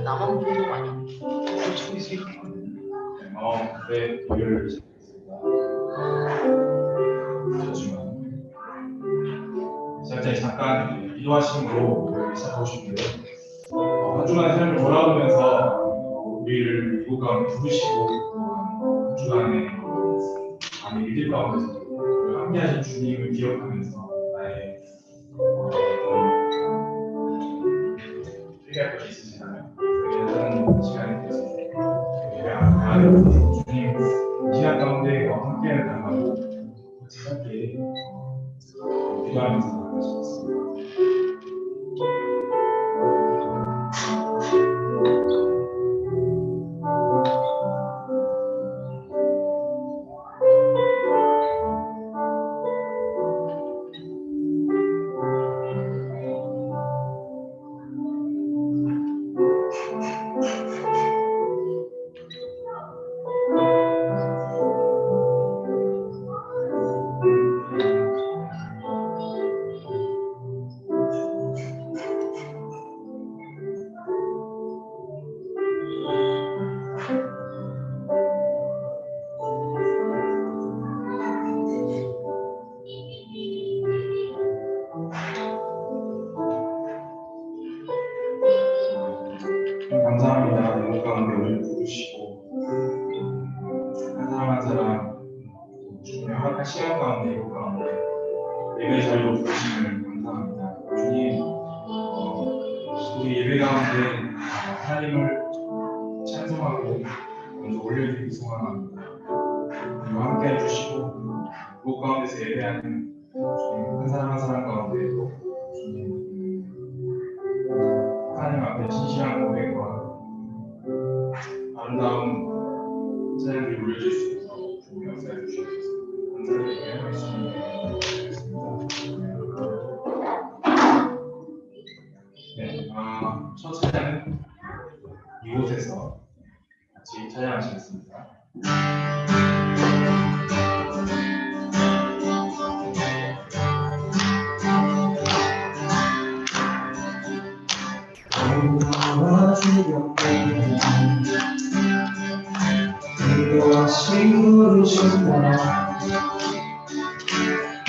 나만 보는 거 아니야? 네, 토요일 시작했습니다. 시작전에 잠깐 기도하심으로 시작하셨는데요. 한 주간의 삶을 돌아보면서 우리를 미국 가운데 부르시고 한 주간의 많은 일들 가운데서 함께하신 주님을 기억하면서 나의 회개할 것이 있으시나요? 회개하는 시간이 되었습니다. 예배하는 주님 이 시간 가운데 함께하는 단가로 같이 함께 기도하면서 나가시겠습니다. 감사합니다. 영혼 가운데 우리를 부르시고 한 사람 한 사람 주님의 허락한 시간 가운데 이곳 가운데 예배 자리로 부르심을 감사합니다. 주님 우리 예배 가운데 하나님을 찬송하고 먼저 올려드리기 소원합니다. 우리와 함께 해주시고 이곳 가운데서 예배하는 주님 한 사람 한 사람 가운데에도 주님 하나님 앞에 진실한 고백과 아름다운 찬양들이 올려질 수 있도록 주님 역사해 주시옵소서. 감사드리며 말씀을 드리겠습니다. 네, 첫 찬양은 이곳에서 같이 찬양하시겠습니다. 부르신다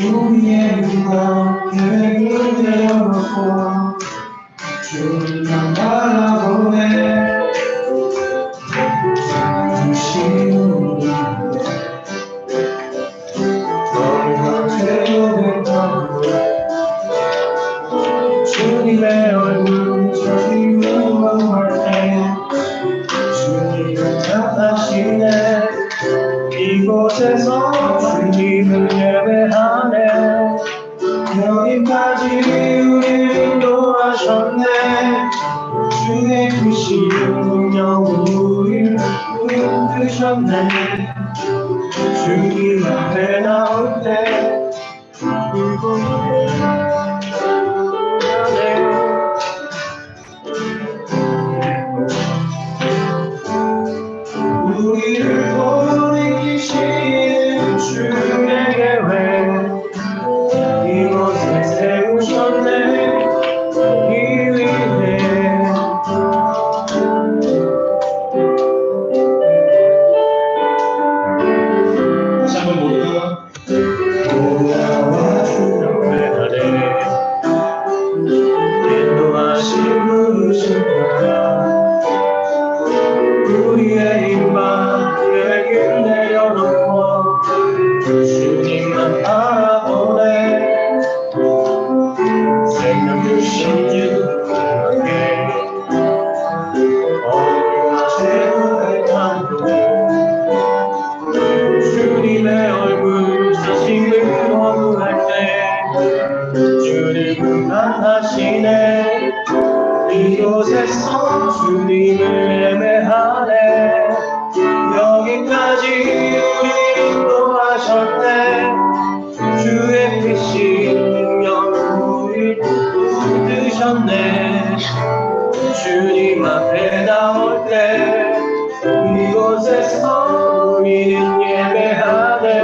우리의 눈과 계획을 내려놓고 주님만 바라보네 주신 우리인데 너희가 죄도 됐다고 주님의 얼굴 저기 응원할 때 주님은 나타나시네 이곳에서 주님을 예배하네 여기까지 우리를 인도하셨네 주의 크신 능력으로 우리를 붙드셨네 주님 앞에 나올 때 울고 우리를 돌이키신 주의 계획 이곳에 세우셨네 이 위에 다시 한번 모두가 올라와 주님의 아래 인도하신 부르신다 우리의 입만 계획을 내려놓고 주님만 바라보네 생명 주신 주님께 어디가 최고의 탄도 주님의 얼굴 자신을 허무할 때 주님을 만나시네 이곳에서 주님을 예배하네 여기까지 우리 인도하셨네 주의 크신 능력으로 우리 붙드셨네 주셨네. 주님 앞에 나올 때 이곳에서 우리는 예배하네.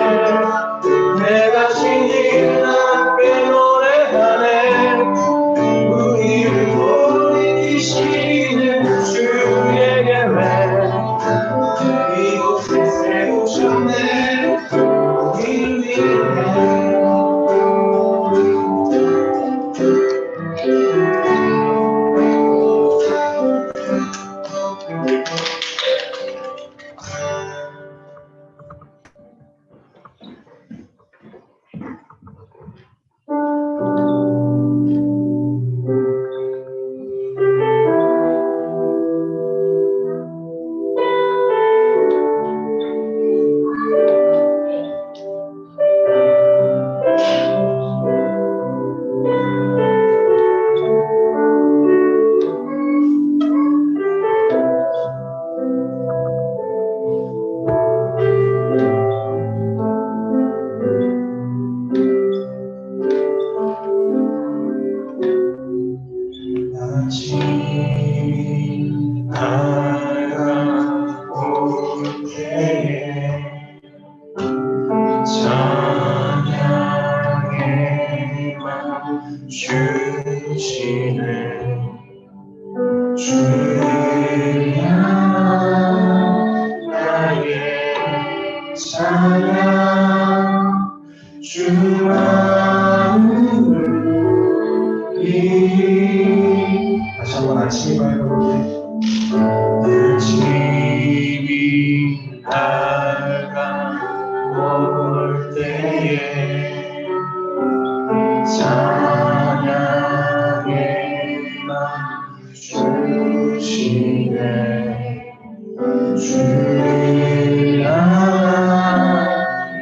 내가 신인 앞에 노래하네. 우리를 보이시는 주의 계획 이곳에 세우셨네. 우리를 위해 다시 한번 아침이 밝아오게. 아침이 밝아올 때에 찬양의 맘 주시네. 주를 향한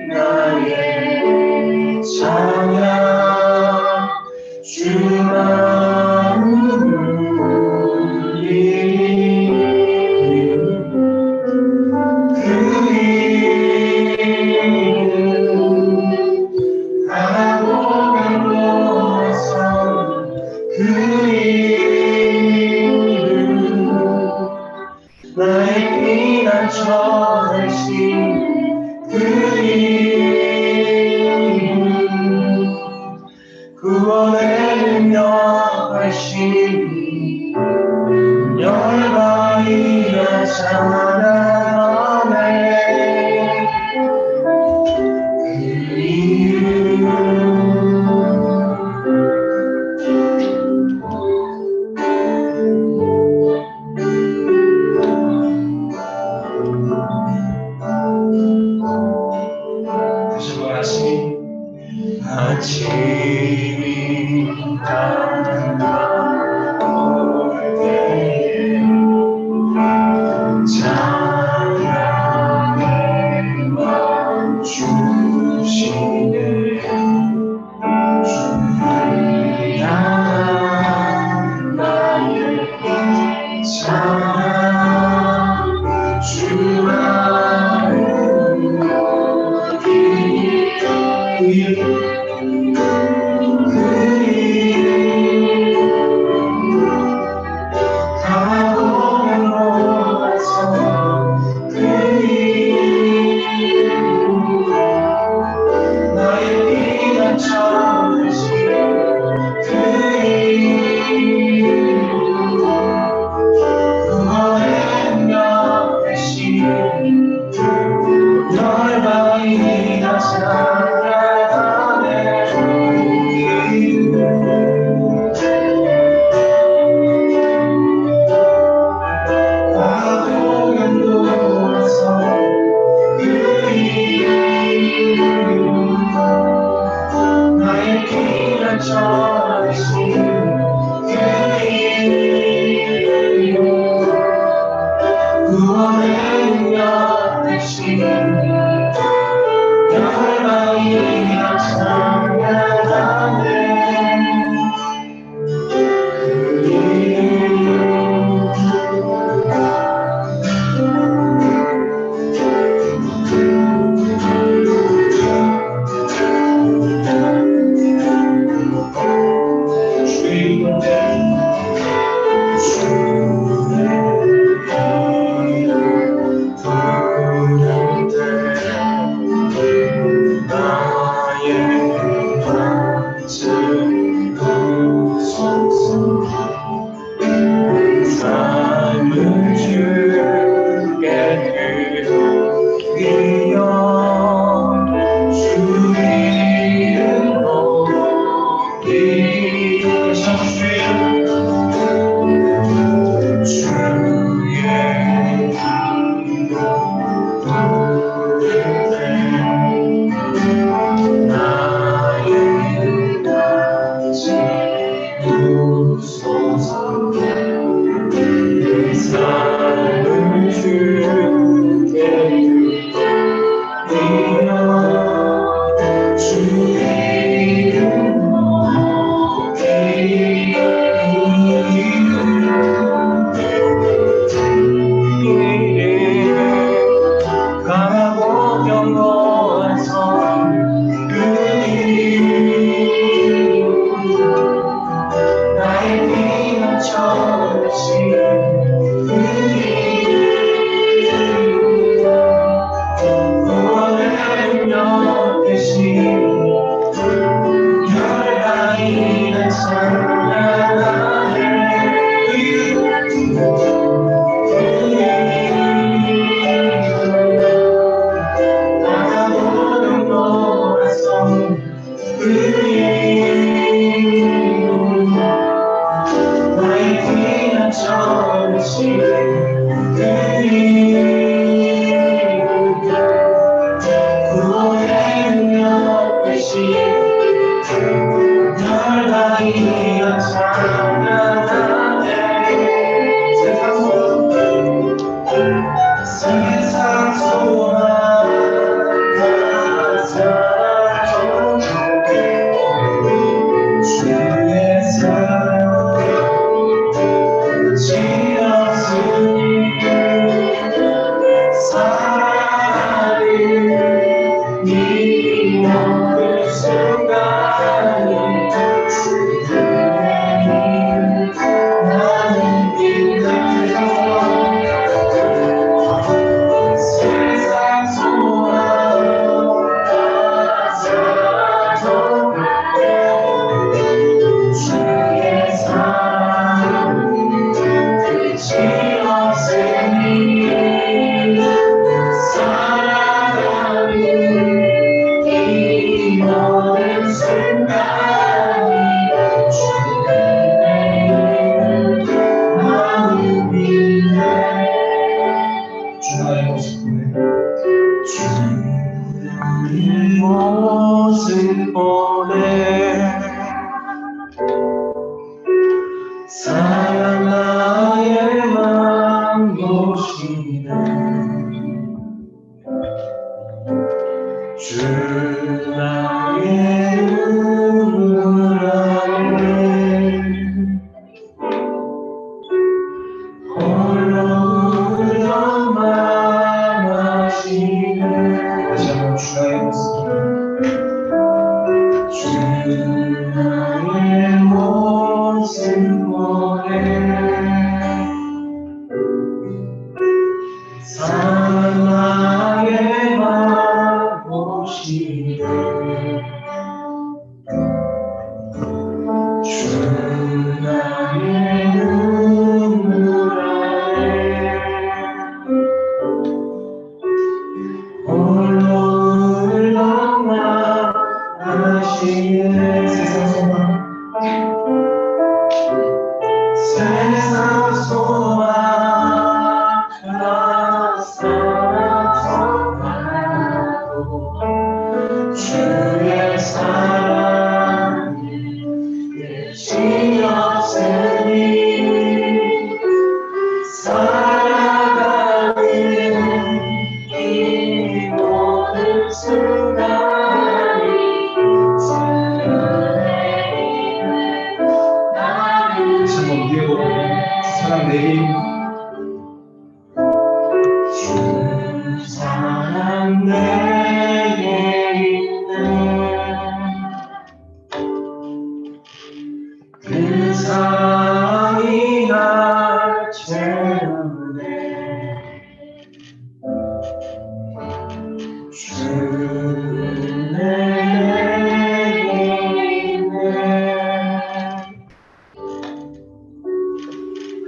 나의 찬양 주만을 그 이름 하고 가고서 그 이름 나의 피난처이신 그 이름 구원의 능력하신 열방이여 찬양하네. 그 이름 다시 한번 아침이 밝아올 때에 찬양의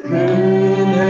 그대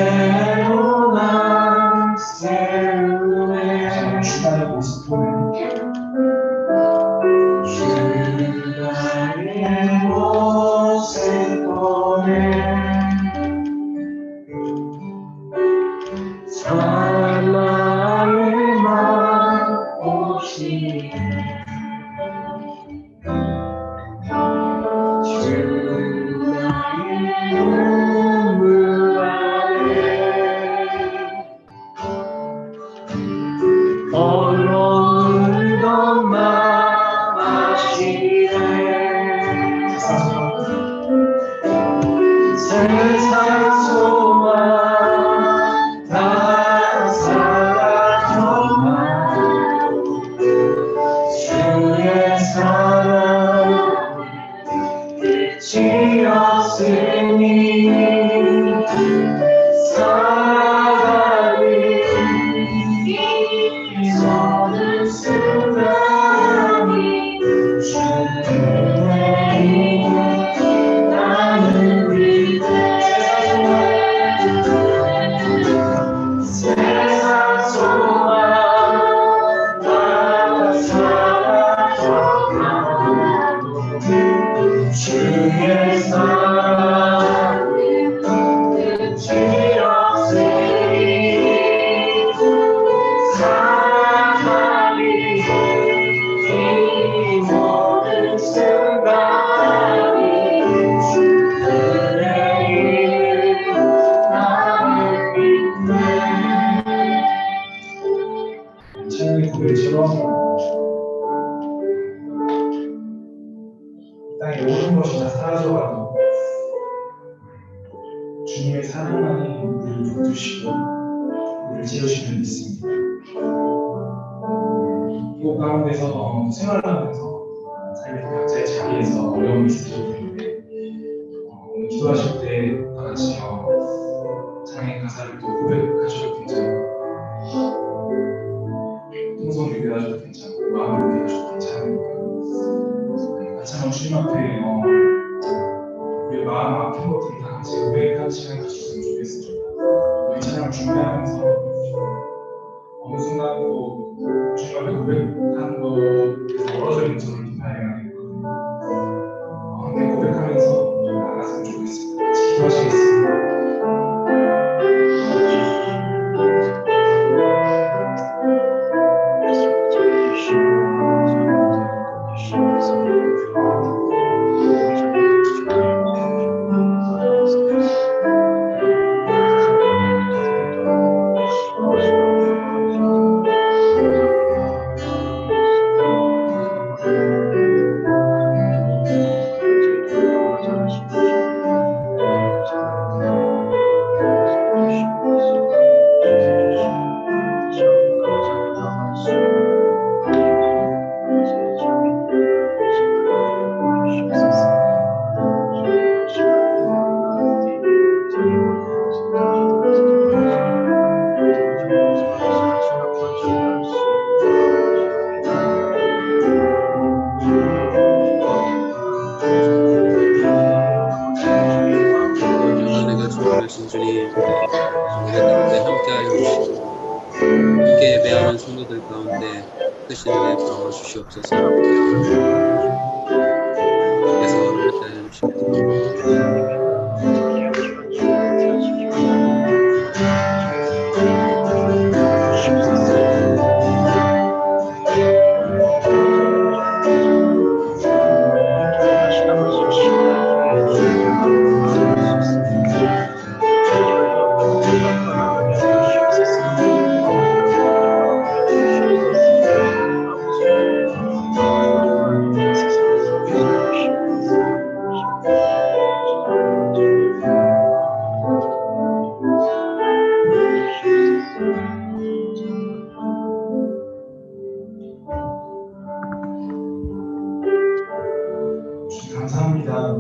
주님의 사랑만이 우리를 붙드시고 우리를 채우시는 믿습니다. 이곳 가운데서 생활하면서 삶의 각자의 자리에서 어려움이 있으실 텐데 오늘 기도하실 때 다 같이 찬양의 가사를 또 고백하셔도 괜찮고 통성 기도하셔도 괜찮고 마음을 기도하셔도 괜찮으니까 같이 한번 주님 앞에 우리의 마음 아픈 것들을 다 같이 고백하는 시간이 가졌으면 좋겠습니다. 우리 찬양을 준비하면서 어느 순간 또 주님 앞에 고백하는 것에서 멀어져 있는 저를 발견하게 되거든요. 함께 고백하면서 나아갔으면 좋겠습니다. 같이 기도하시겠습니다. 주신 주님, 예배 가운데 함께하여 주시고 함께 예배하는 성도들 가운데 크신 은혜 부어 주시옵소서. 그래서 함께하여 주시옵소서. 감사합니다.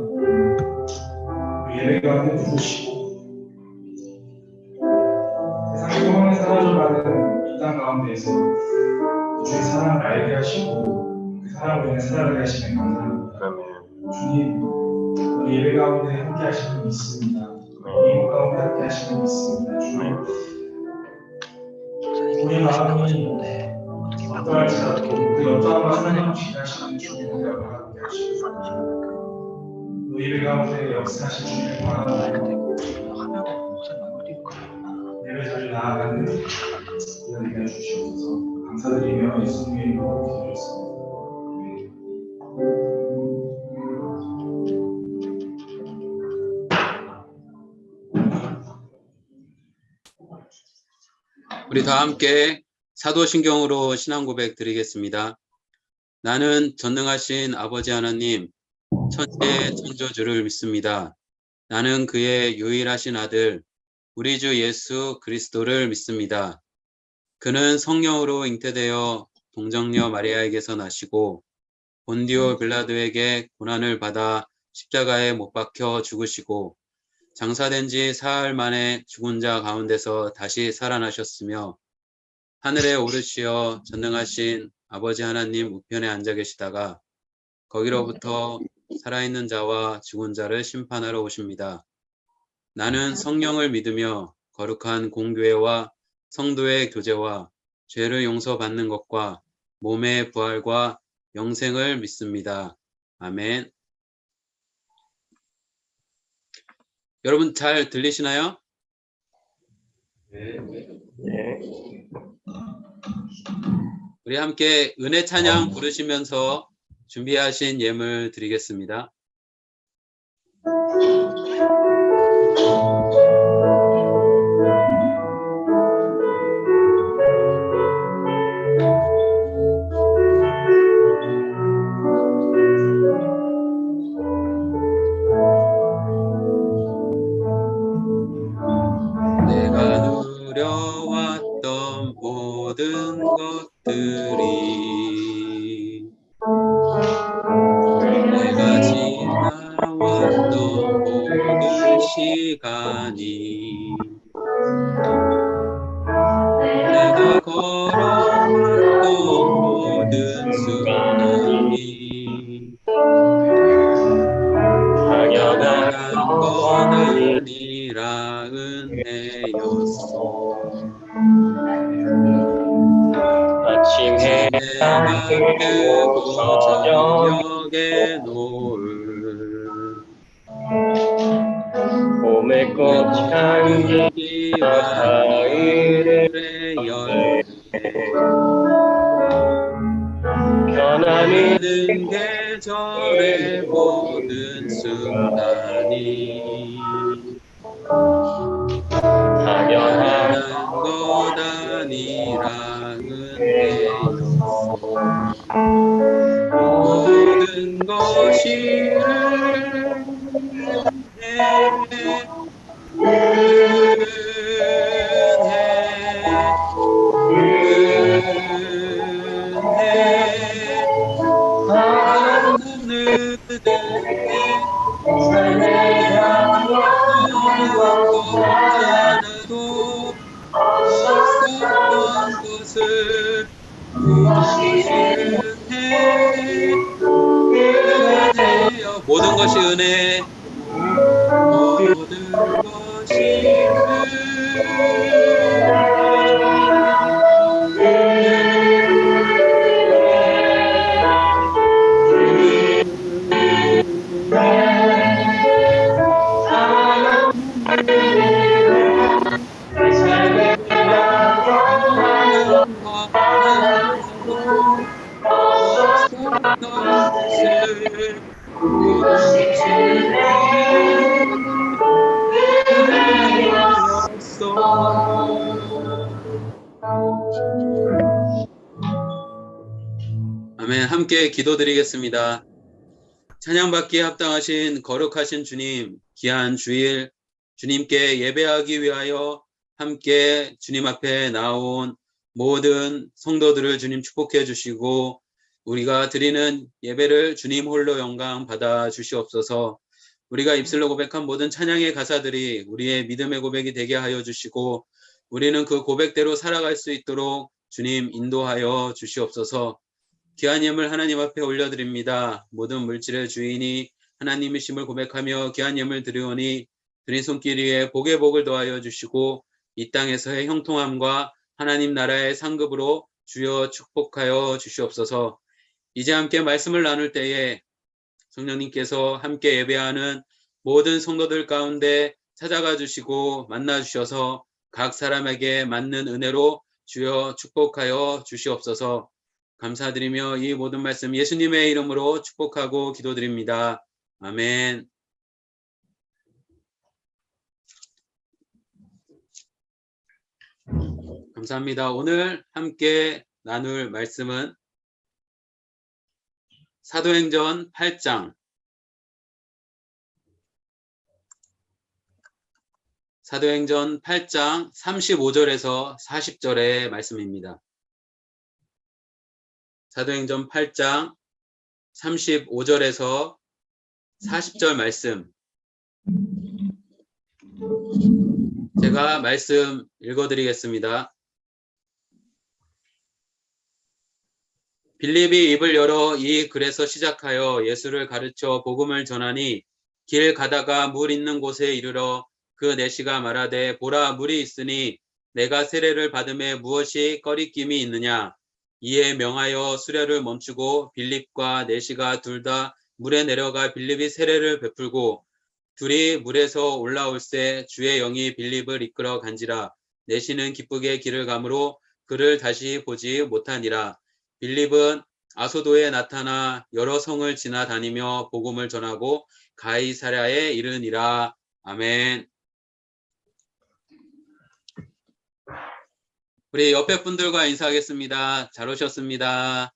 우리 예배 가운데 부르시고 세상의 소망에 사라져가는 이 땅 가운데에서 주의 사랑을 알게 하시고 그 사랑으로 인해 살아가게 하시면 감사합니다. 주님, 우리 예배 가운데 함께 하시는 믿습니다. 이곳 가운데 함께 하시는 믿습니다. 주님, 우리 마음이 어떠할지라도 그 어떠한 마음을 지나시는 주님을 함께 하시고 예배 가운데 역사하신 주님을 바라보고 예배 자리 나아가는 기다리게 해주시옵소서. 감사드리며 예수님의 이름으로 기도했습니다. 우리 다 함께 사도신경으로 신앙 고백 드리겠습니다. 나는 전능하신 아버지 하나님, 천지의 창조주를 믿습니다. 나는 그의 유일하신 아들, 우리 주 예수 그리스도를 믿습니다. 그는 성령으로 잉태되어 동정녀 마리아에게서 나시고 본디오 빌라도에게 고난을 받아 십자가에 못 박혀 죽으시고 장사된 지 사흘 만에 죽은 자 가운데서 다시 살아나셨으며 하늘에 오르시어 전능하신 아버지 하나님 우편에 앉아 계시다가 거기로부터 살아있는 자와 죽은 자를 심판하러 오십니다. 나는 성령을 믿으며 거룩한 공교회와 성도의 교제와 죄를 용서받는 것과 몸의 부활과 영생을 믿습니다. 아멘. 여러분 잘 들리시나요? 네. 우리 함께 은혜 찬양 부르시면서 준비하신 예물 드리겠습니다. 모든 것들이 내가 지나왔던 모든 시간이 내가 걸어왔던 모든 순간이 당연한 건 아니라 은혜였소. 아침 해가 뜨고 저녁에 노을 봄의 꽃향기와 가을의 열매 변하는 많은 계절의 모든 순간이 당연한 당연한 것 아니라 은혜였소. 모든 것이 은혜 은혜 하늘은 변하는 것 하나도 없었던 것을 그것이 은혜여. 모든 것이 은혜, 모든 것이 변하는 것 하나도 없었던 것을 그것이 은혜였소. 아멘. 함께 기도드리겠습니다. 찬양받기에 합당하신 거룩하신 주님, 귀한 주일 주님께 예배하기 위하여 함께 주님 앞에 나온 모든 성도들을 주님 축복해 주시고 우리가 드리는 예배를 주님 홀로 영광 받아 주시옵소서. 우리가 입술로 고백한 모든 찬양의 가사들이 우리의 믿음의 고백이 되게 하여 주시고 우리는 그 고백대로 살아갈 수 있도록 주님 인도하여 주시옵소서. 귀한 예물 하나님 앞에 올려드립니다. 모든 물질의 주인이 하나님이심을 고백하며 귀한 예물 드리오니 드린 손길 위에 복의 복을 더하여 주시고 이 땅에서의 형통함과 하나님 나라의 상급으로 주여 축복하여 주시옵소서. 이제 함께 말씀을 나눌 때에 성령님께서 함께 예배하는 모든 성도들 가운데 찾아가 주시고 만나 주셔서 각 사람에게 맞는 은혜로 주여 축복하여 주시옵소서. 감사드리며 이 모든 말씀 예수님의 이름으로 축복하고 기도드립니다. 아멘. 감사합니다. 오늘 함께 나눌 말씀은 사도행전 8장 사도행전 8장 35절에서 40절의 말씀입니다. 사도행전 8장 35절에서 40절 말씀 제가 말씀 읽어드리겠습니다. 빌립이 입을 열어 이 글에서 시작하여 예수를 가르쳐 복음을 전하니 길 가다가 물 있는 곳에 이르러 그 내시가 말하되 보라 물이 있으니 내가 세례를 받음에 무엇이 꺼리낌이 있느냐. 이에 명하여 수레를 멈추고 빌립과 내시가 둘 다 물에 내려가 빌립이 세례를 베풀고 둘이 물에서 올라올새 주의 영이 빌립을 이끌어 간지라. 내시는 기쁘게 길을 가므로 그를 다시 보지 못하니라. 빌립은 아소도에 나타나 여러 성을 지나다니며 복음을 전하고 가이사랴에 이르니라. 아멘. 우리 옆에 분들과 인사하겠습니다. 잘 오셨습니다.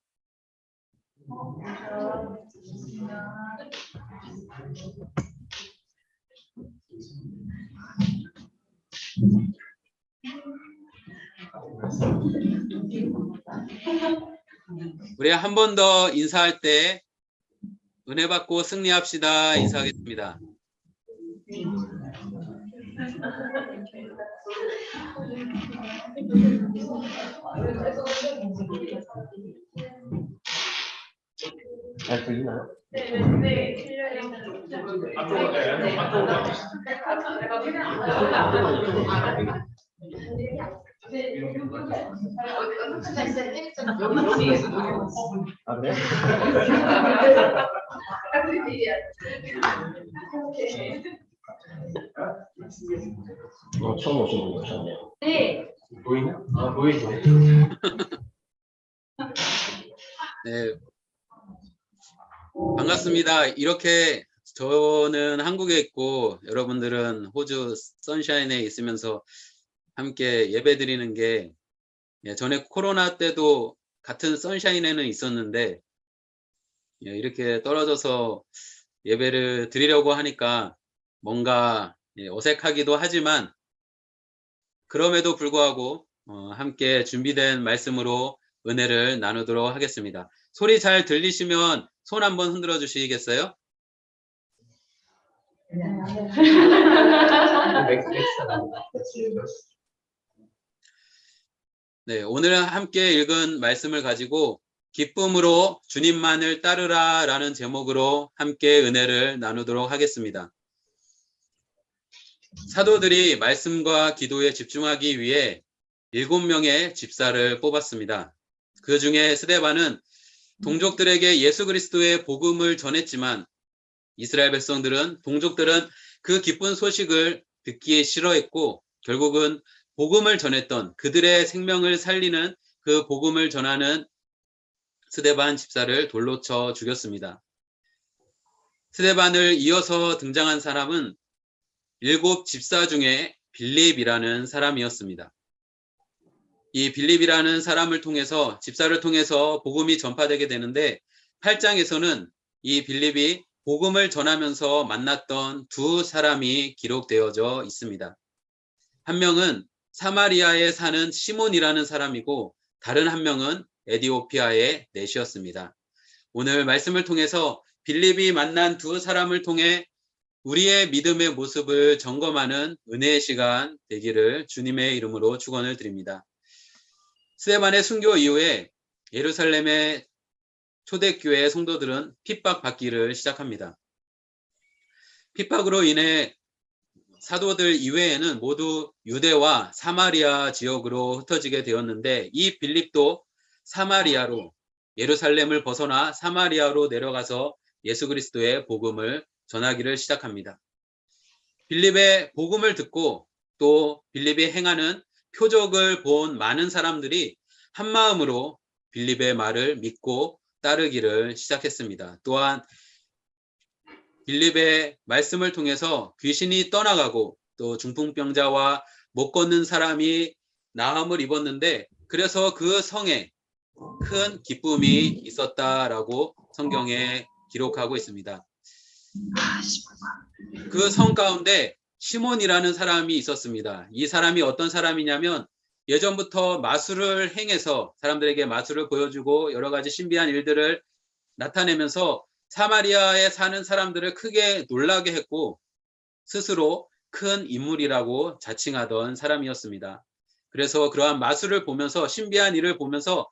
우리 한 번 더 인사할 때 은혜 받고 승리합시다. 인사하겠습니다. 잘 들리나요? 아, 그래? 처음 오신 분 오셨네요. 네. 보이냐? 아, 보이죠. 네, 반갑습니다. 이렇게 저는 한국에 있고 여러분들은 호주 선샤인에 있으면서 함께 예배 드리는 게 전에 코로나 때도 같은 선샤인에는 있었는데 이렇게 떨어져서 예배를 드리려고 하니까 뭔가 어색하기도 하지만 그럼에도 불구하고 함께 준비된 말씀으로 은혜를 나누도록 하겠습니다. 소리 잘 들리시면 손 한번 흔들어 주시겠어요? 네, 오늘 함께 읽은 말씀을 가지고 기쁨으로 주님만을 따르라 라는 제목으로 함께 은혜를 나누도록 하겠습니다. 사도들이 말씀과 기도에 집중하기 위해 7명의 집사를 뽑았습니다. 그 중에 스데반은 동족들에게 예수 그리스도의 복음을 전했지만 이스라엘 백성들은 동족들은 그 기쁜 소식을 듣기 싫어했고 결국은 복음을 전했던 그들의 생명을 살리는 그 복음을 전하는 스데반 집사를 돌로 쳐 죽였습니다. 스데반을 이어서 등장한 사람은 7 집사 중에 빌립이라는 사람이었습니다. 이 빌립이라는 사람을 통해서 집사를 통해서 복음이 전파되게 되는데 8장에서는 이 빌립이 복음을 전하면서 만났던 2 사람이 기록되어져 있습니다. 한 명은 사마리아에 사는 시몬이라는 사람이고 다른 한 명은 에디오피아의 넷이었습니다. 오늘 말씀을 통해서 빌립이 만난 2 사람을 통해 우리의 믿음의 모습을 점검하는 은혜의 시간 되기를 주님의 이름으로 축원을 드립니다. 스데반의 순교 이후에 예루살렘의 초대교회 성도들은 핍박받기를 시작합니다. 핍박으로 인해 사도들 이외에는 모두 유대와 사마리아 지역으로 흩어지게 되었는데 이 빌립도 사마리아로 예루살렘을 벗어나 사마리아로 내려가서 예수 그리스도의 복음을 전하기를 시작합니다. 빌립의 복음을 듣고 또 빌립이 행하는 표적을 본 많은 사람들이 한마음으로 빌립의 말을 믿고 따르기를 시작했습니다. 또한 빌립의 말씀을 통해서 귀신이 떠나가고 또 중풍병자와 못 걷는 사람이 나음을 입었는데 그래서 그 성에 큰 기쁨이 있었다라고 성경에 기록하고 있습니다. 그 성 가운데 시몬이라는 사람이 있었습니다. 이 사람이 어떤 사람이냐면 예전부터 마술을 행해서 사람들에게 마술을 보여주고 여러 가지 신비한 일들을 나타내면서 사마리아에 사는 사람들을 크게 놀라게 했고 스스로 큰 인물이라고 자칭하던 사람이었습니다. 그래서 그러한 마술을 보면서 신비한 일을 보면서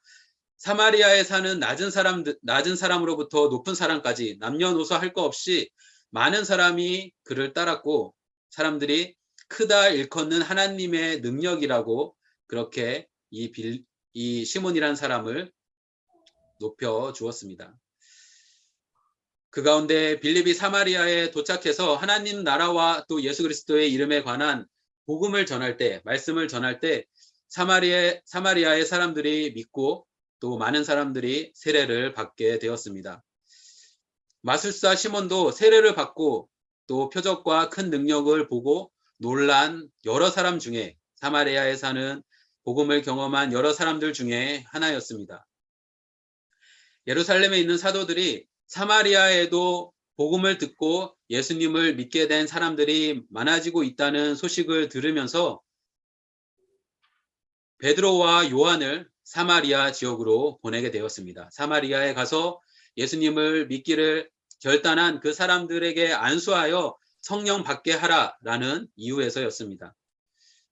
사마리아에 사는 낮은 사람으로부터 높은 사람까지 남녀노소 할 거 없이 많은 사람이 그를 따랐고 사람들이 크다 일컫는 하나님의 능력이라고 그렇게 이 시몬이라는 사람을 높여 주었습니다. 그 가운데 빌립이 사마리아에 도착해서 하나님 나라와 또 예수 그리스도의 이름에 관한 복음을 전할 때, 말씀을 전할 때 사마리아의 사람들이 믿고 또 많은 사람들이 세례를 받게 되었습니다. 마술사 시몬도 세례를 받고 또 표적과 큰 능력을 보고 놀란 여러 사람 중에 사마리아에 사는 복음을 경험한 여러 사람들 중에 하나였습니다. 예루살렘에 있는 사도들이 사마리아에도 복음을 듣고 예수님을 믿게 된 사람들이 많아지고 있다는 소식을 들으면서 베드로와 요한을 사마리아 지역으로 보내게 되었습니다. 사마리아에 가서 예수님을 믿기를 결단한 그 사람들에게 안수하여 성령 받게 하라라는 이유에서였습니다.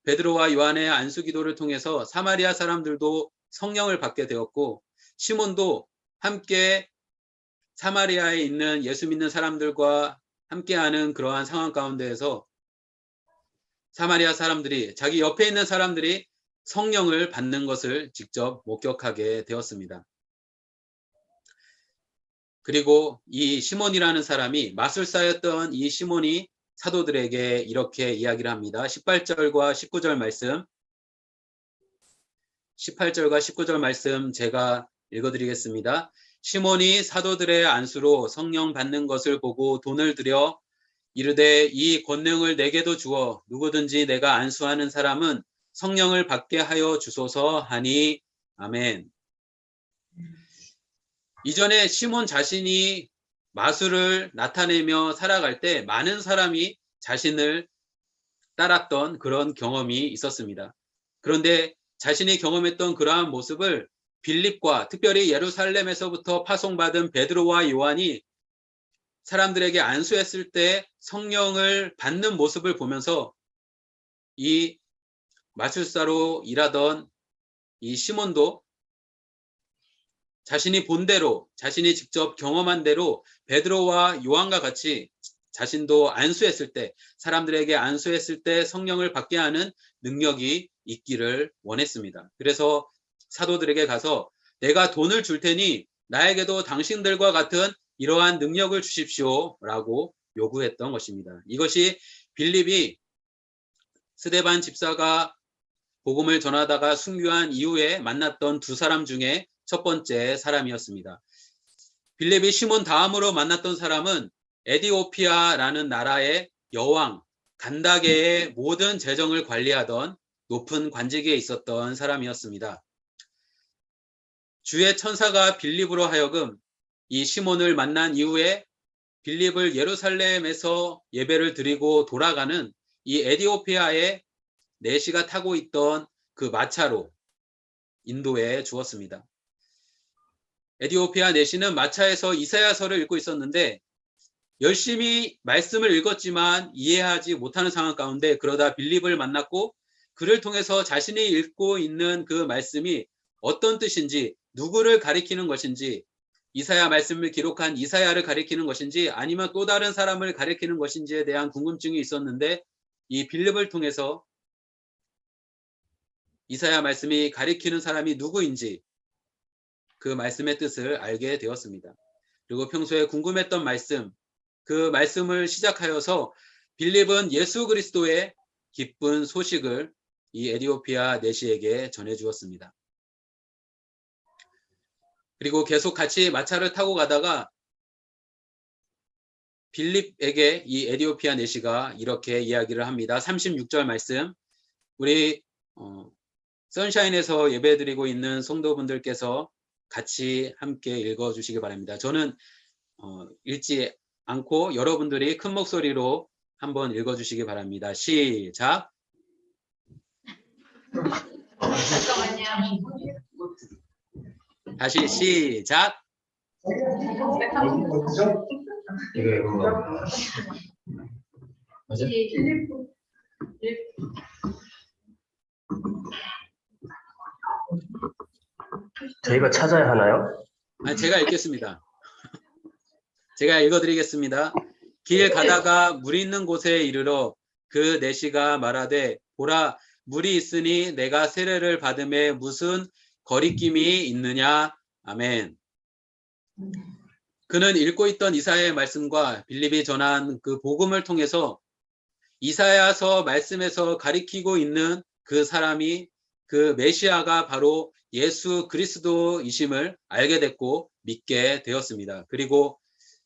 베드로와 요한의 안수 기도를 통해서 사마리아 사람들도 성령을 받게 되었고, 시몬도 함께 사마리아에 있는 예수 믿는 사람들과 함께하는 그러한 상황 가운데에서 사마리아 사람들이, 자기 옆에 있는 사람들이 성령을 받는 것을 직접 목격하게 되었습니다. 그리고 이 시몬이라는 사람이, 마술사였던 이 시몬이 사도들에게 이렇게 이야기를 합니다. 18절과 19절 말씀, 18절과 19절 말씀 제가 읽어드리겠습니다. 시몬이 사도들의 안수로 성령 받는 것을 보고 돈을 들여 이르되 이 권능을 내게도 주어 누구든지 내가 안수하는 사람은 성령을 받게 하여 주소서 하니 아멘. 이전에 시몬 자신이 마술을 나타내며 살아갈 때 많은 사람이 자신을 따랐던 그런 경험이 있었습니다. 그런데 자신이 경험했던 그러한 모습을 빌립과 특별히 예루살렘에서부터 파송받은 베드로와 요한이 사람들에게 안수했을 때 성령을 받는 모습을 보면서 이 마술사로 일하던 이 시몬도 자신이 본 대로, 자신이 직접 경험한 대로 베드로와 요한과 같이 자신도 안수했을 때, 사람들에게 안수했을 때 성령을 받게 하는 능력이 있기를 원했습니다. 그래서 사도들에게 가서 내가 돈을 줄 테니 나에게도 당신들과 같은 이러한 능력을 주십시오 라고 요구했던 것입니다. 이것이 빌립이 스데반 집사가 복음을 전하다가 순교한 이후에 만났던 두 사람 중에 첫 번째 사람이었습니다. 빌립이 시몬 다음으로 만났던 사람은 에디오피아라는 나라의 여왕 간다게의 모든 재정을 관리하던 높은 관직에 있었던 사람이었습니다. 주의 천사가 빌립으로 하여금 이 시몬을 만난 이후에 빌립을 예루살렘에서 예배를 드리고 돌아가는 이 에디오피아의 내시가 타고 있던 그 마차로 인도해 주었습니다. 에디오피아 내시는 마차에서 이사야서를 읽고 있었는데 열심히 말씀을 읽었지만 이해하지 못하는 상황 가운데, 그러다 빌립을 만났고 그를 통해서 자신이 읽고 있는 그 말씀이 어떤 뜻인지, 누구를 가리키는 것인지, 이사야 말씀을 기록한 이사야를 가리키는 것인지 아니면 또 다른 사람을 가리키는 것인지에 대한 궁금증이 있었는데, 이 빌립을 통해서 이사야 말씀이 가리키는 사람이 누구인지 그 말씀의 뜻을 알게 되었습니다. 그리고 평소에 궁금했던 말씀, 그 말씀을 시작하여서 빌립은 예수 그리스도의 기쁜 소식을 이 에디오피아 내시에게 전해주었습니다. 그리고 계속 같이 마차를 타고 가다가 빌립에게 이 에디오피아 내시가 이렇게 이야기를 합니다. 36절 말씀, 우리 선샤인에서 예배드리고 있는 성도분들께서 같이 함께 읽어주시기 바랍니다. 저는 읽지 않고 여러분들이 큰 목소리로 한번 읽어주시기 바랍니다. 시작. 잠깐만요. 다시 시작. 어디죠? 이거 맞아? 저희가 찾아야 하나요? 제가 읽겠습니다. 제가 읽어드리겠습니다. 길 가다가 물이 있는 곳에 이르러 그 내시가 말하되 보라 물이 있으니 내가 세례를 받음에 무슨 거리낌이 있느냐. 아멘. 그는 읽고 있던 이사야의 말씀과 빌립이 전한 그 복음을 통해서 이사야서 말씀에서 가리키고 있는 그 사람이, 그 메시아가 바로 예수 그리스도이심을 알게 됐고 믿게 되었습니다. 그리고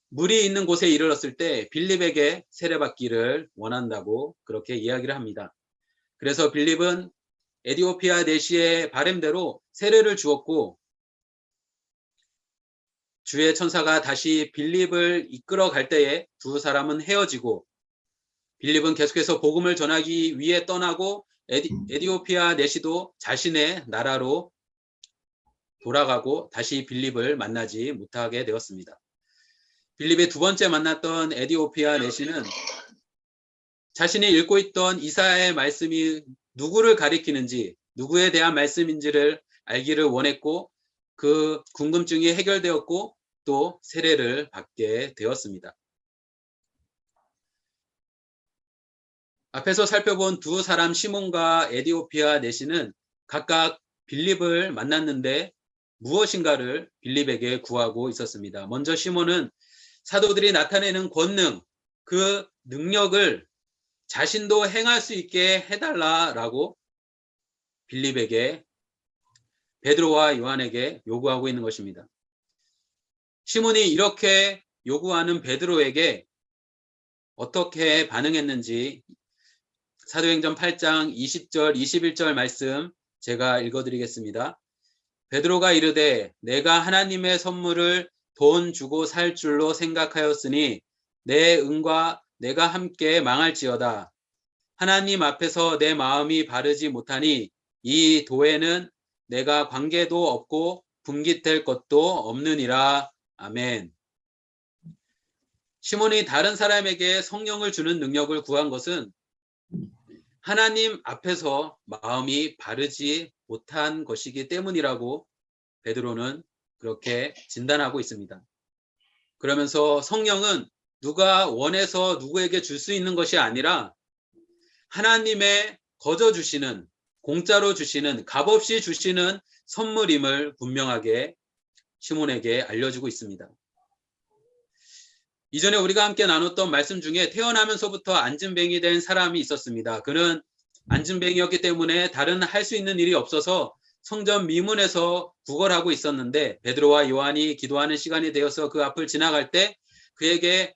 물이 있는 곳에 이르렀을 때 빌립에게 세례받기를 원한다고 그렇게 이야기를 합니다. 그래서 빌립은 에디오피아 내시의 바램대로 세례를 주었고, 주의 천사가 다시 빌립을 이끌어 갈 때에 두 사람은 헤어지고 빌립은 계속해서 복음을 전하기 위해 떠나고 에디오피아 내시도 자신의 나라로 돌아가고 다시 빌립을 만나지 못하게 되었습니다. 빌립의 두 번째 만났던 에디오피아 내시는 자신이 읽고 있던 이사야의 말씀이 누구를 가리키는지, 누구에 대한 말씀인지를 알기를 원했고 그 궁금증이 해결되었고 또 세례를 받게 되었습니다. 앞에서 살펴본 두 사람 시몬과 에디오피아 내시는 각각 빌립을 만났는데 무엇인가를 빌립에게 구하고 있었습니다. 먼저 시몬은 사도들이 나타내는 권능, 그 능력을 자신도 행할 수 있게 해달라라고 빌립에게, 베드로와 요한에게 요구하고 있는 것입니다. 시몬이 이렇게 요구하는 베드로에게 어떻게 반응했는지 사도행전 8장 20절 21절 말씀 제가 읽어드리겠습니다. 베드로가 이르되 내가 하나님의 선물을 돈 주고 살 줄로 생각하였으니 내 은과 내가 함께 망할지어다. 하나님 앞에서 내 마음이 바르지 못하니 이 도에는 내가 관계도 없고 분깃될 것도 없느니라. 아멘. 시몬이 다른 사람에게 성령을 주는 능력을 구한 것은 하나님 앞에서 마음이 바르지 못한 것이기 때문이라고 베드로는 그렇게 진단하고 있습니다. 그러면서 성령은 누가 원해서 누구에게 줄 수 있는 것이 아니라 하나님의 거저 주시는, 공짜로 주시는, 값없이 주시는 선물임을 분명하게 시몬에게 알려주고 있습니다. 이전에 우리가 함께 나눴던 말씀 중에 태어나면서부터 안진뱅이 된 사람이 있었습니다. 그는 안진뱅이였기 때문에 다른 할 수 있는 일이 없어서 성전 미문에서 구걸하고 있었는데 베드로와 요한이 기도하는 시간이 되어서 그 앞을 지나갈 때 그에게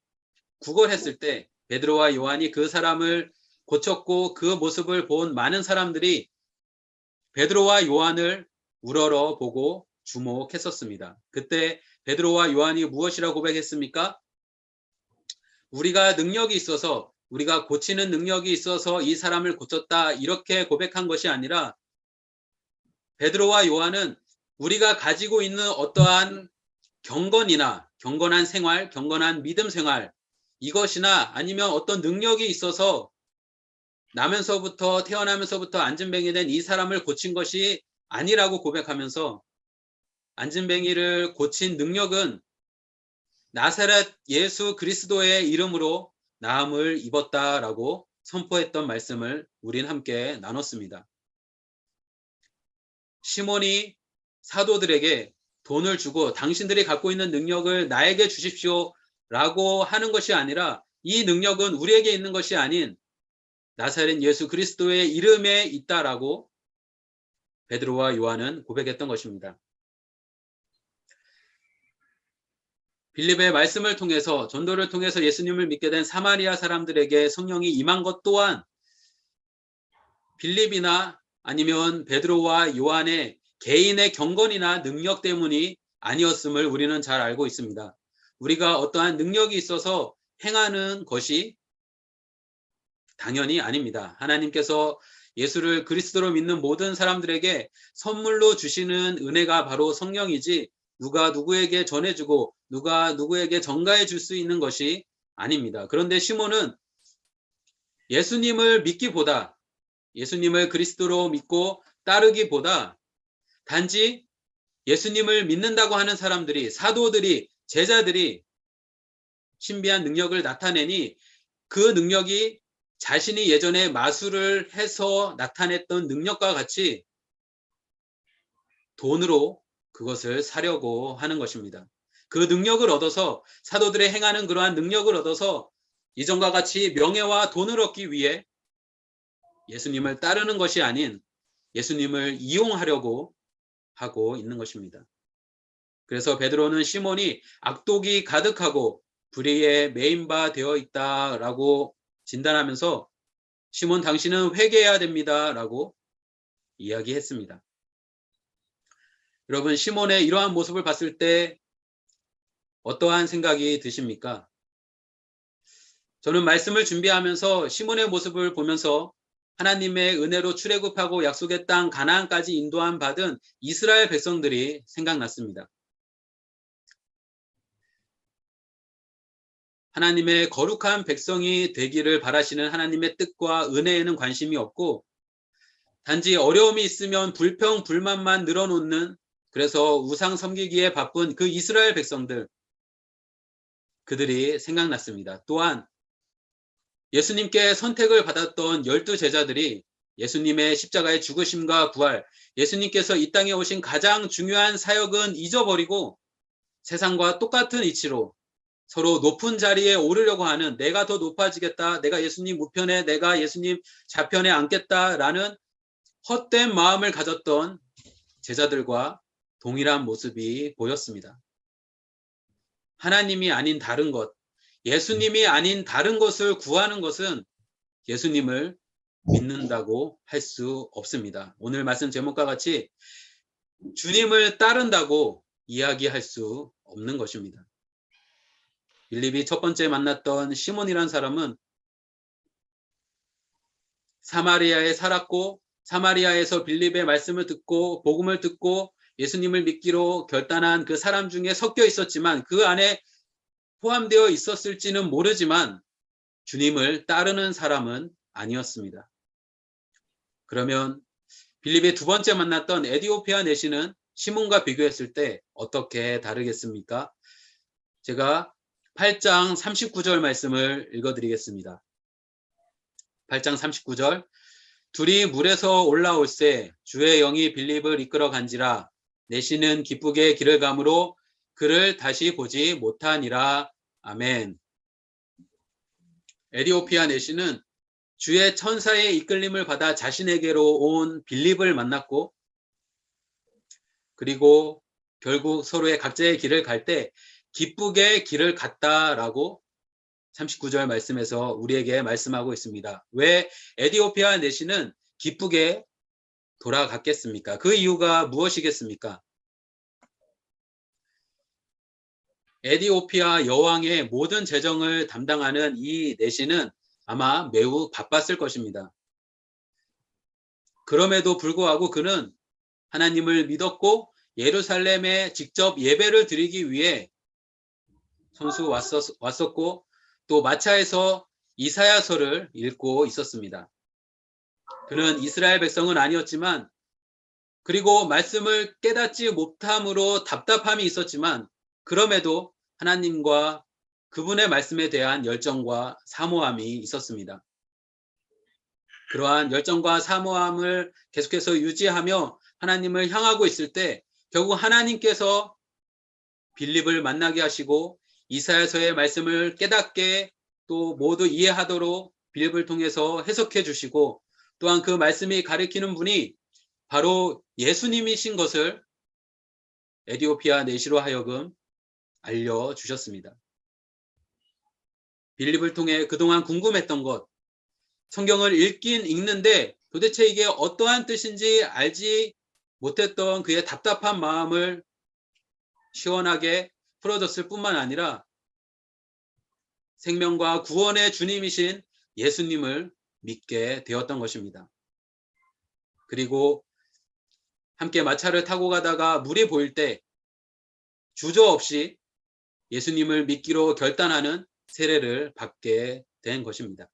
구걸했을 때 베드로와 요한이 그 사람을 고쳤고 그 모습을 본 많은 사람들이 베드로와 요한을 우러러 보고 주목했었습니다. 그때 베드로와 요한이 무엇이라고 고백했습니까? 우리가 능력이 있어서, 우리가 고치는 능력이 있어서 이 사람을 고쳤다 이렇게 고백한 것이 아니라 베드로와 요한은 우리가 가지고 있는 어떠한 경건이나 경건한 생활, 경건한 믿음 생활 이것이나 아니면 어떤 능력이 있어서 태어나면서부터 안진뱅이 된 이 사람을 고친 것이 아니라고 고백하면서 안진뱅이를 고친 능력은 나사렛 예수 그리스도의 이름으로 나음을 입었다라고 선포했던 말씀을 우린 함께 나눴습니다. 시몬이 사도들에게 돈을 주고 당신들이 갖고 있는 능력을 나에게 주십시오 라고 하는 것이 아니라 이 능력은 우리에게 있는 것이 아닌 나사렛 예수 그리스도의 이름에 있다라고 베드로와 요한은 고백했던 것입니다. 빌립의 말씀을 통해서, 전도를 통해서 예수님을 믿게 된 사마리아 사람들에게 성령이 임한 것 또한 빌립이나 아니면 베드로와 요한의 개인의 경건이나 능력 때문이 아니었음을 우리는 잘 알고 있습니다. 우리가 어떠한 능력이 있어서 행하는 것이 당연히 아닙니다. 하나님께서 예수를 그리스도로 믿는 모든 사람들에게 선물로 주시는 은혜가 바로 성령이지 누가 누구에게 전해주고 누가 누구에게 전가해 줄 수 있는 것이 아닙니다. 그런데 시몬은 예수님을 믿기보다, 예수님을 그리스도로 믿고 따르기보다 단지 예수님을 믿는다고 하는 사람들이, 사도들이, 제자들이 신비한 능력을 나타내니 그 능력이 자신이 예전에 마술을 해서 나타냈던 능력과 같이 돈으로 그것을 사려고 하는 것입니다. 그 능력을 얻어서, 사도들의 행하는 그러한 능력을 얻어서 이전과 같이 명예와 돈을 얻기 위해 예수님을 따르는 것이 아닌 예수님을 이용하려고 하고 있는 것입니다. 그래서 베드로는 시몬이 악독이 가득하고 불의에 매인 바 되어 있다라고 진단하면서 시몬 당신은 회개해야 됩니다 라고 이야기했습니다. 여러분, 시몬의 이러한 모습을 봤을 때 어떠한 생각이 드십니까? 저는 말씀을 준비하면서 시몬의 모습을 보면서 하나님의 은혜로 출애굽하고 약속의 땅 가나안까지 인도함 받은 이스라엘 백성들이 생각났습니다. 하나님의 거룩한 백성이 되기를 바라시는 하나님의 뜻과 은혜에는 관심이 없고 단지 어려움이 있으면 불평, 불만만 늘어놓는, 그래서 우상 섬기기에 바쁜 그 이스라엘 백성들, 그들이 생각났습니다. 또한 예수님께 선택을 받았던 12 제자들이 예수님의 십자가의 죽으심과 부활, 예수님께서 이 땅에 오신 가장 중요한 사역은 잊어버리고 세상과 똑같은 이치로 서로 높은 자리에 오르려고 하는, 내가 더 높아지겠다, 내가 예수님 우편에, 내가 예수님 좌편에 앉겠다라는 헛된 마음을 가졌던 제자들과 동일한 모습이 보였습니다. 하나님이 아닌 다른 것, 예수님이 아닌 다른 것을 구하는 것은 예수님을 믿는다고 할 수 없습니다. 오늘 말씀 제목과 같이 주님을 따른다고 이야기할 수 없는 것입니다. 빌립이 첫 번째 만났던 시몬이란 사람은 사마리아에 살았고 사마리아에서 빌립의 말씀을 듣고 복음을 듣고 예수님을 믿기로 결단한 그 사람 중에 섞여 있었지만 그 안에 포함되어 있었을지는 모르지만 주님을 따르는 사람은 아니었습니다. 그러면 빌립의 두 번째 만났던 에디오피아 내시는 시몬과 비교했을 때 어떻게 다르겠습니까? 제가 8장 39절 말씀을 읽어드리겠습니다. 8장 39절, 둘이 물에서 올라올새 주의 영이 빌립을 이끌어 간지라 내시는 기쁘게 길을 가므로 그를 다시 보지 못하니라. 아멘. 에디오피아 내시는 주의 천사의 이끌림을 받아 자신에게로 온 빌립을 만났고 그리고 결국 서로의 각자의 길을 갈 때 기쁘게 길을 갔다라고 39절 말씀에서 우리에게 말씀하고 있습니다. 왜 에디오피아 내시는 기쁘게 돌아갔겠습니까? 그 이유가 무엇이겠습니까? 에디오피아 여왕의 모든 재정을 담당하는 이 내시는 아마 매우 바빴을 것입니다. 그럼에도 불구하고 그는 하나님을 믿었고 예루살렘에 직접 예배를 드리기 위해 손수 왔었고 또 마차에서 이사야서를 읽고 있었습니다. 그는 이스라엘 백성은 아니었지만 그리고 말씀을 깨닫지 못함으로 답답함이 있었지만 그럼에도 하나님과 그분의 말씀에 대한 열정과 사모함이 있었습니다. 그러한 열정과 사모함을 계속해서 유지하며 하나님을 향하고 있을 때 결국 하나님께서 빌립을 만나게 하시고 이사야서의 말씀을 깨닫게 또 모두 이해하도록 빌립을 통해서 해석해 주시고 또한 그 말씀이 가리키는 분이 바로 예수님이신 것을 에디오피아 내시로 하여금 알려주셨습니다. 빌립을 통해 그동안 궁금했던 것, 성경을 읽긴 읽는데 도대체 이게 어떠한 뜻인지 알지 못했던 그의 답답한 마음을 시원하게 풀어줬을 뿐만 아니라 생명과 구원의 주님이신 예수님을 믿게 되었던 것입니다. 그리고 함께 마차를 타고 가다가 물이 보일 때 주저없이 예수님을 믿기로 결단하는 세례를 받게 된 것입니다.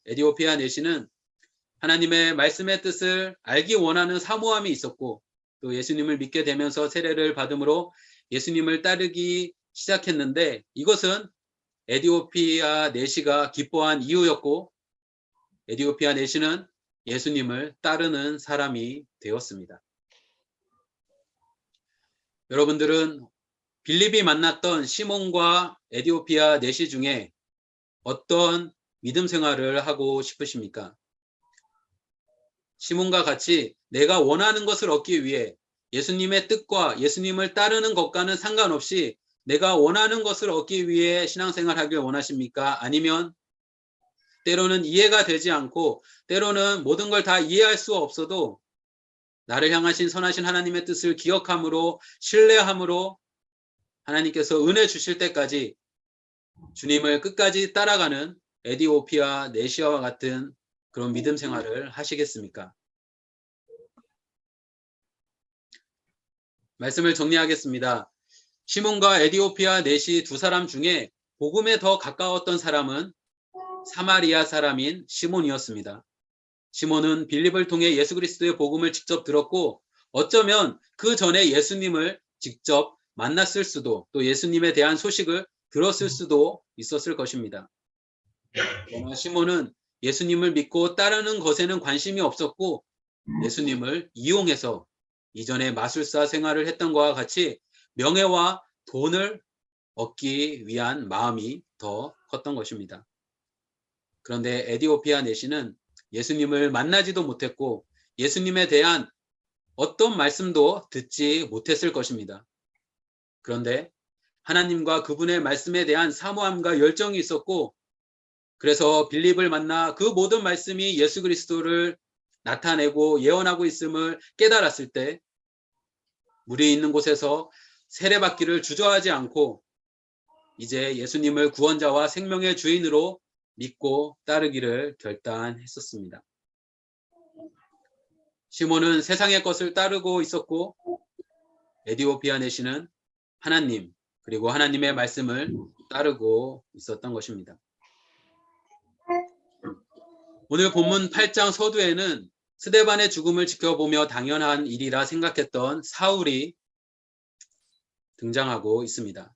에디오피아 내시는 하나님의 말씀의 뜻을 알기 원하는 사모함이 있었고 또 예수님을 믿게 되면서 세례를 받음으로 예수님을 따르기 시작했는데 이것은 에디오피아 내시가 기뻐한 이유였고 에디오피아 내시는 예수님을 따르는 사람이 되었습니다. 여러분들은 빌립이 만났던 시몬과 에디오피아 내시 중에 어떤 믿음 생활을 하고 싶으십니까? 시몬과 같이 내가 원하는 것을 얻기 위해 예수님의 뜻과 예수님을 따르는 것과는 상관없이 내가 원하는 것을 얻기 위해 신앙생활하길 원하십니까? 아니면 때로는 이해가 되지 않고 때로는 모든 걸 다 이해할 수 없어도 나를 향하신 선하신 하나님의 뜻을 기억함으로 신뢰함으로 하나님께서 은혜 주실 때까지 주님을 끝까지 따라가는 에디오피아 내시아와 같은 그런 믿음 생활을 하시겠습니까? 말씀을 정리하겠습니다. 시몬과 에디오피아 내시 두 사람 중에 복음에 더 가까웠던 사람은 사마리아 사람인 시몬이었습니다. 시몬은 빌립을 통해 예수 그리스도의 복음을 직접 들었고 어쩌면 그 전에 예수님을 직접 만났을 수도 또 예수님에 대한 소식을 들었을 수도 있었을 것입니다. 그러나 시몬은 예수님을 믿고 따르는 것에는 관심이 없었고 예수님을 이용해서 이전에 마술사 생활을 했던 것과 같이 명예와 돈을 얻기 위한 마음이 더 컸던 것입니다. 그런데 에디오피아 내시는 예수님을 만나지도 못했고 예수님에 대한 어떤 말씀도 듣지 못했을 것입니다. 그런데 하나님과 그분의 말씀에 대한 사모함과 열정이 있었고 그래서 빌립을 만나 그 모든 말씀이 예수 그리스도를 나타내고 예언하고 있음을 깨달았을 때 물이 있는 곳에서 세례받기를 주저하지 않고 이제 예수님을 구원자와 생명의 주인으로 믿고 따르기를 결단했었습니다. 시몬은 세상의 것을 따르고 있었고 에디오피아 내시는 하나님 그리고 하나님의 말씀을 따르고 있었던 것입니다. 오늘 본문 8장 서두에는 스데반의 죽음을 지켜보며 당연한 일이라 생각했던 사울이 등장하고 있습니다.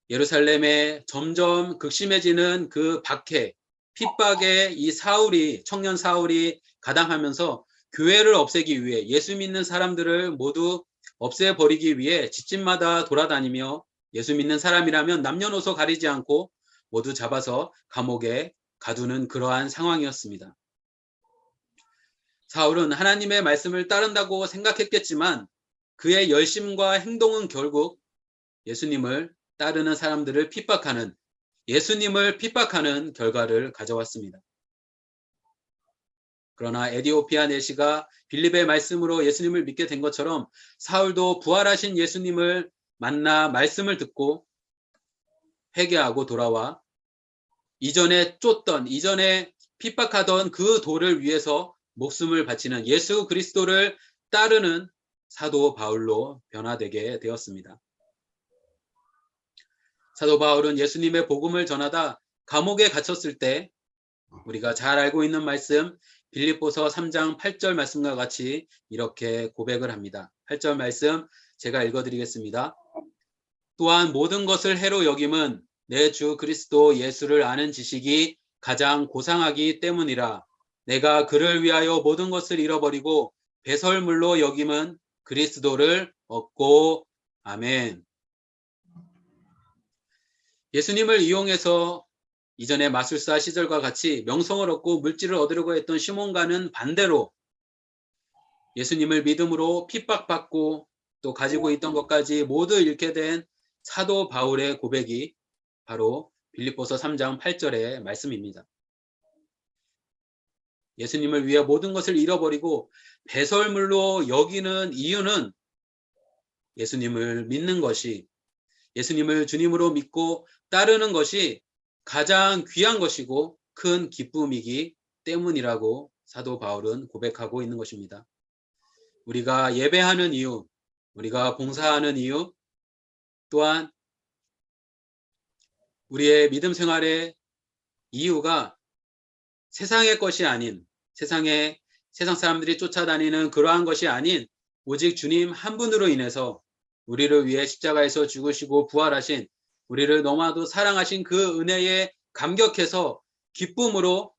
예루살렘에 점점 극심해지는 그 박해, 핍박에 이 사울이, 청년 사울이 가당하면서 교회를 없애기 위해 예수 믿는 사람들을 모두 없애버리기 위해 집집마다 돌아다니며 예수 믿는 사람이라면 남녀노소 가리지 않고 모두 잡아서 감옥에 가두는 그러한 상황이었습니다. 사울은 하나님의 말씀을 따른다고 생각했겠지만 그의 열심과 행동은 결국 예수님을 따르는 사람들을 핍박하는, 예수님을 핍박하는 결과를 가져왔습니다. 그러나 에디오피아 내시가 빌립의 말씀으로 예수님을 믿게 된 것처럼 사울도 부활하신 예수님을 만나 말씀을 듣고 회개하고 돌아와 이전에 쫓던, 이전에 핍박하던 그 도를 위해서 목숨을 바치는 예수 그리스도를 따르는 사도 바울로 변화되게 되었습니다. 사도 바울은 예수님의 복음을 전하다 감옥에 갇혔을 때 우리가 잘 알고 있는 말씀 빌립보서 3장 8절 말씀과 같이 이렇게 고백을 합니다. 8절 말씀 제가 읽어드리겠습니다. 또한 모든 것을 해로 여김은 내 주 그리스도 예수를 아는 지식이 가장 고상하기 때문이라. 내가 그를 위하여 모든 것을 잃어버리고 배설물로 여김은 그리스도를 얻고 아멘. 예수님을 이용해서 이전의 마술사 시절과 같이 명성을 얻고 물질을 얻으려고 했던 시몬과는 반대로 예수님을 믿음으로 핍박받고 또 가지고 있던 것까지 모두 잃게 된 사도 바울의 고백이 바로 빌립보서 3장 8절의 말씀입니다. 예수님을 위해 모든 것을 잃어버리고 배설물로 여기는 이유는 예수님을 믿는 것이, 예수님을 주님으로 믿고 따르는 것이 가장 귀한 것이고 큰 기쁨이기 때문이라고 사도 바울은 고백하고 있는 것입니다. 우리가 예배하는 이유, 우리가 봉사하는 이유, 또한 우리의 믿음 생활의 이유가 세상의 것이 아닌, 세상 사람들이 쫓아다니는 그러한 것이 아닌 오직 주님 한 분으로 인해서 우리를 위해 십자가에서 죽으시고 부활하신, 우리를 너무나도 사랑하신 그 은혜에 감격해서 기쁨으로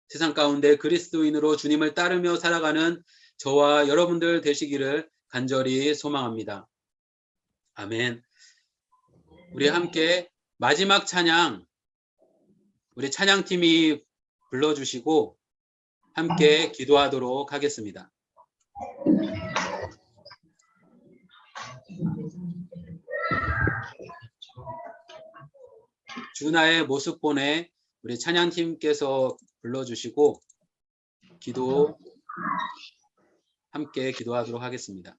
세상 가운데 그리스도인으로 주님을 따르며 살아가는 저와 여러분들 되시기를 간절히 소망합니다. 아멘. 우리 함께 마지막 찬양, 우리 찬양팀이 불러주시고 함께 기도하도록 하겠습니다. 주나의 모습 보내 우리 찬양팀께서 불러주시고 함께 기도하도록 하겠습니다.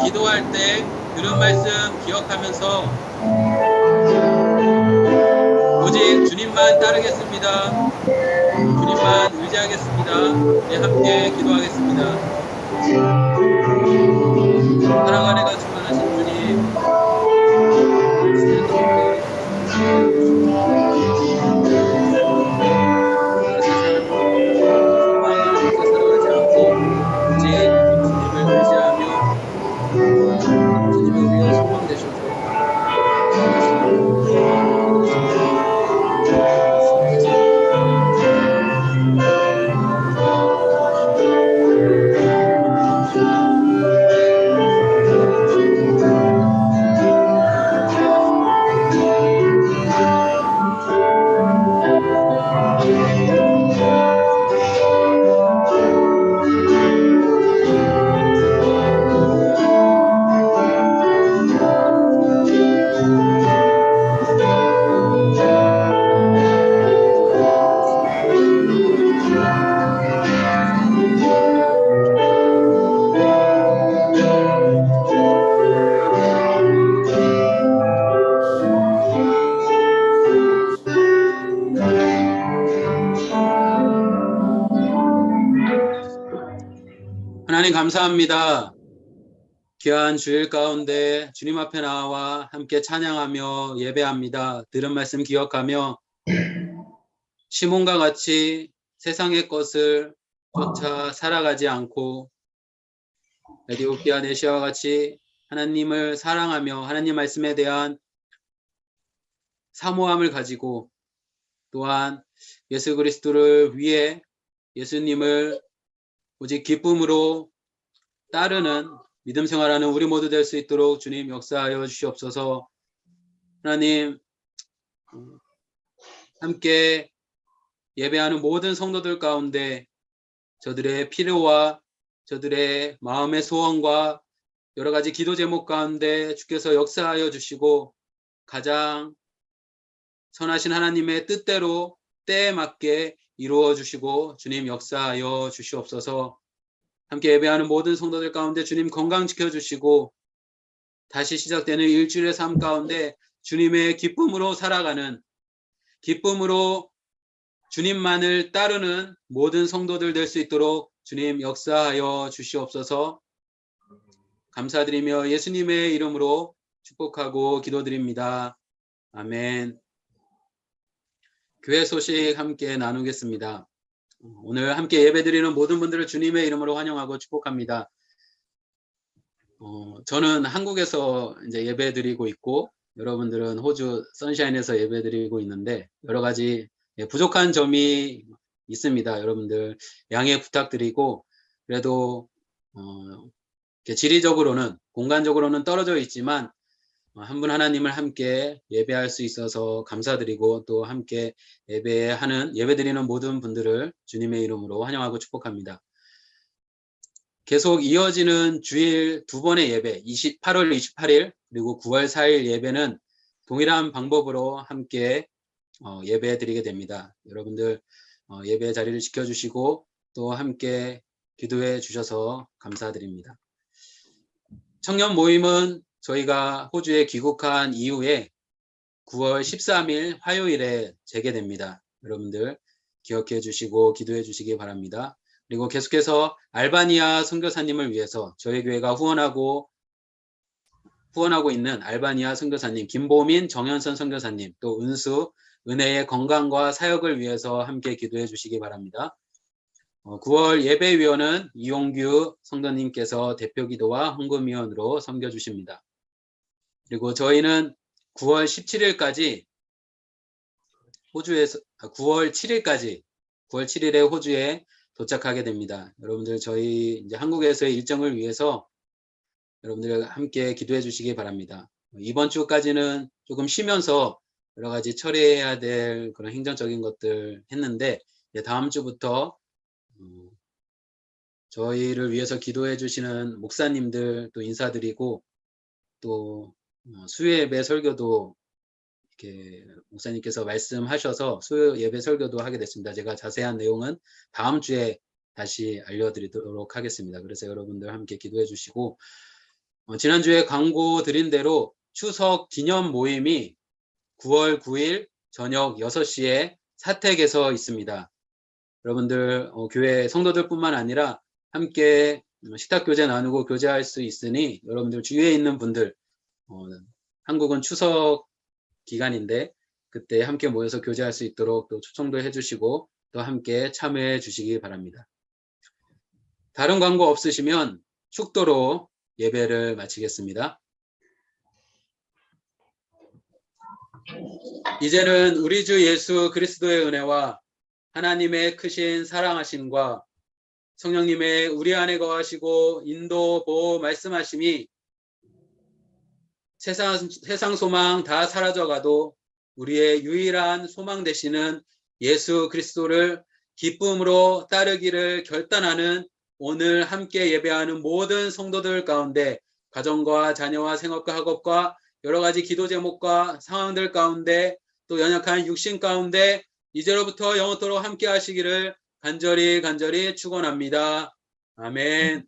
기도할 때 들은 말씀 기억하면서 오직 주님만 따르겠습니다. 주님만 의지하겠습니다. 네, 함께 기도하겠습니다. 사랑 안에가 충만하신 주님, 살아가지 않고 오직 주님을 의지하며 주님의 우리의 소망 되셔서 하나님 감사합니다. 귀한 주일 가운데 주님 앞에 나와 함께 찬양하며 예배합니다. 들은 말씀 기억하며 시몬과 같이 세상의 것을 쫓아 살아가지 않고 에디오피아 네시아와 같이 하나님을 사랑하며 하나님 말씀에 대한 사모함을 가지고 또한 예수 그리스도를 위해 예수님을 오직 기쁨으로 따르는 믿음 생활하는 우리 모두 될 수 있도록 주님 역사하여 주시옵소서. 하나님 함께 예배하는 모든 성도들 가운데 저들의 필요와 저들의 마음의 소원과 여러 가지 기도 제목 가운데 주께서 역사하여 주시고 가장 선하신 하나님의 뜻대로 때에 맞게 이루어 주시고 주님 역사하여 주시옵소서. 함께 예배하는 모든 성도들 가운데 주님 건강 지켜주시고 다시 시작되는 일주일의 삶 가운데 주님의 기쁨으로 살아가는 기쁨으로 주님만을 따르는 모든 성도들 될 수 있도록 주님 역사하여 주시옵소서. 감사드리며 예수님의 이름으로 축복하고 기도드립니다. 아멘. 교회 소식 함께 나누겠습니다. 오늘 함께 예배드리는 모든 분들을 주님의 이름으로 환영하고 축복합니다. 저는 한국에서 이제 예배드리고 있고 여러분들은 호주 선샤인에서 예배드리고 있는데 여러 가지 부족한 점이 있습니다. 여러분들 양해 부탁드리고 그래도 지리적으로는 공간적으로는 떨어져 있지만 한 분 하나님을 함께 예배할 수 있어서 감사드리고 또 함께 예배드리는 모든 분들을 주님의 이름으로 환영하고 축복합니다. 계속 이어지는 주일 두 번의 예배 8월 28일 그리고 9월 4일 예배는 동일한 방법으로 함께 예배 드리게 됩니다. 여러분들 예배 자리를 지켜주시고 또 함께 기도해 주셔서 감사드립니다. 청년 모임은 저희가 호주에 귀국한 이후에 9월 13일 화요일에 재개됩니다. 여러분들 기억해 주시고 기도해 주시기 바랍니다. 그리고 계속해서 알바니아 선교사님을 위해서 저희 교회가 후원하고 있는 알바니아 선교사님 김보민, 정현선 선교사님 또 은수, 은혜의 건강과 사역을 위해서 함께 기도해 주시기 바랍니다. 9월 예배위원은 이용규 성도님께서 대표기도와 헌금위원으로 섬겨주십니다. 그리고 저희는 9월 17일까지 9월 7일에 호주에 도착하게 됩니다. 여러분들 저희 이제 한국에서의 일정을 위해서 여러분들 함께 기도해 주시기 바랍니다. 이번 주까지는 조금 쉬면서 여러 가지 처리해야 될 그런 행정적인 것들 했는데 다음 주부터 저희를 위해서 기도해 주시는 목사님들 또 인사드리고 또 수요예배 설교도 이렇게 목사님께서 말씀하셔서 수요예배 설교도 하게 됐습니다. 제가 자세한 내용은 다음 주에 다시 알려드리도록 하겠습니다. 그래서 여러분들 함께 기도해 주시고 지난주에 광고 드린 대로 추석 기념 모임이 9월 9일 저녁 6시에 사택에서 있습니다. 여러분들 교회 성도들뿐만 아니라 함께 식탁 교제 나누고 교제할 수 있으니 여러분들 주위에 있는 분들, 한국은 추석 기간인데 그때 함께 모여서 교제할 수 있도록 또 초청도 해주시고 또 함께 참여해 주시기 바랍니다. 다른 광고 없으시면 축도로 예배를 마치겠습니다. 이제는 우리 주 예수 그리스도의 은혜와 하나님의 크신 사랑하심과 성령님의 우리 안에 거하시고 인도 보호 말씀하심이 세상 소망 다 사라져가도 우리의 유일한 소망 되시는 예수 그리스도를 기쁨으로 따르기를 결단하는 오늘 함께 예배하는 모든 성도들 가운데 가정과 자녀와 생업과 학업과 여러 가지 기도 제목과 상황들 가운데 또 연약한 육신 가운데 이제로부터 영원토록 함께 하시기를 간절히 축원합니다. 아멘.